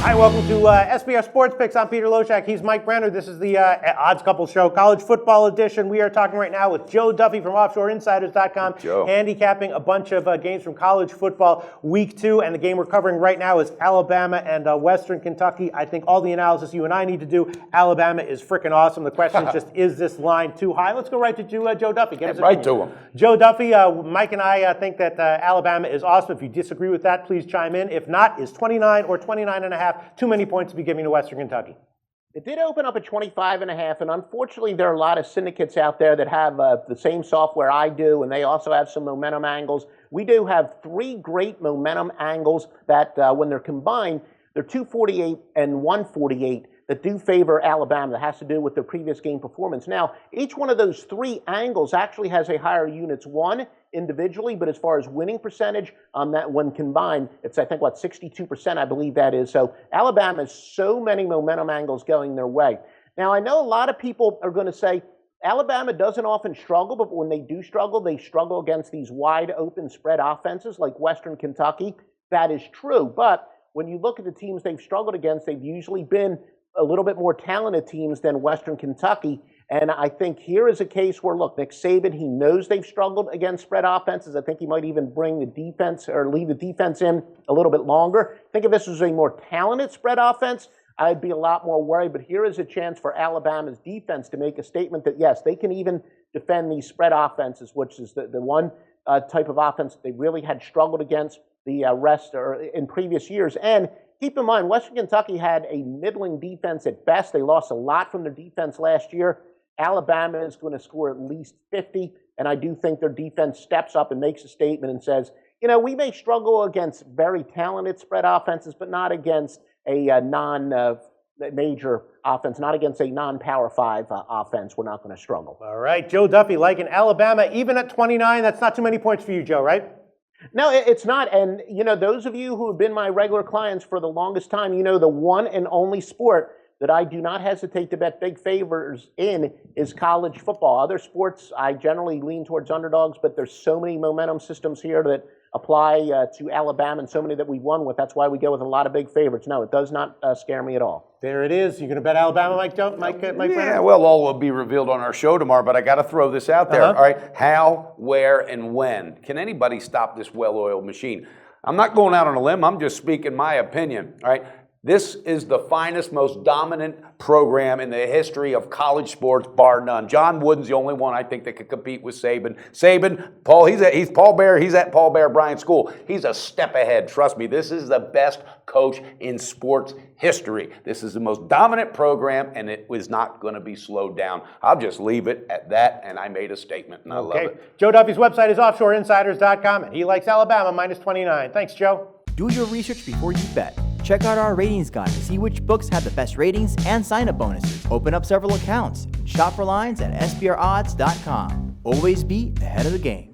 Hi, welcome to SBR Sports Picks. I'm Peter Loshak. He's Mike Brenner. This is the Odds Couple Show, college football edition. We are talking right now with Joe Duffy from OffshoreInsiders.com, Joe. handicapping a bunch of games from college football week 2. And the game we're covering right now is Alabama and Western Kentucky. I think all the analysis you and I need to do, Alabama is freaking awesome. The question is just, is this line too high? Let's go right to Joe Duffy. Get his right opinion. to him. Joe Duffy, Mike and I think that Alabama is awesome. If you disagree with that, please chime in. If not, is 29 or 29.5 too many points to be giving to Western Kentucky? It did open up at 25.5, and unfortunately there are a lot of syndicates out there that have the same software I do, and they also have some momentum angles. We do have 3 great momentum angles that when they're combined, they're 248 and 148 that do favor Alabama. That has to do with their previous game performance. Now, each one of those 3 angles actually has a higher units one individually, but as far as winning percentage, that when combined, it's I think 62%, I believe that is. So Alabama has so many momentum angles going their way. Now, I know a lot of people are going to say Alabama doesn't often struggle, but when they do struggle, they struggle against these wide open spread offenses like Western Kentucky. That is true, but when you look at the teams they've struggled against, they've usually been a little bit more talented teams than Western Kentucky. And I think here is a case where, look, Nick Saban, he knows they've struggled against spread offenses. I think he might even bring the defense or leave the defense in a little bit longer. Think if this was a more talented spread offense, I'd be a lot more worried. But here is a chance for Alabama's defense to make a statement that, yes, they can even defend these spread offenses, which is the one type of offense they really had struggled against the rest or in previous years. And keep in mind, Western Kentucky had a middling defense at best. They lost a lot from their defense last year. Alabama is going to score at least 50, and I do think their defense steps up and makes a statement and says, you know, we may struggle against very talented spread offenses, but not against a non-major offense, not against a non-Power 5 offense. We're not going to struggle. All right, Joe Duffy, like in Alabama, even at 29, that's not too many points for you, Joe, right? No, it's not. And, you know, those of you who have been my regular clients for the longest time, you know, the one and only sport that I do not hesitate to bet big favors in is college football. Other sports, I generally lean towards underdogs, but there's so many momentum systems here that apply to Alabama and so many that we won with. That's why we go with a lot of big favorites. No, it does not scare me at all. There it is. You're going to bet Alabama, Mike Yeah, Brenner? well, all will be revealed on our show tomorrow, but I got to throw this out there. All right, how, where, and when? Can anybody stop this well-oiled machine? I'm not going out on a limb. I'm just speaking my opinion. All right. This is the finest, most dominant program in the history of college sports, bar none. John Wooden's the only one I think that could compete with Saban. Paul, he's Paul Bear. He's at Paul Bear Bryant School. He's a step ahead. Trust me, this is the best coach in sports history. This is the most dominant program, and it was not going to be slowed down. I'll just leave it at that, and I made a statement, and I love it. Joe Duffy's website is OffshoreInsiders.com, and he likes Alabama minus 29. Thanks, Joe. Do your research before you bet. Check out our ratings guide to see which books have the best ratings and sign-up bonuses. Open up several accounts and shop for lines at SBRodds.com. Always be ahead of the game.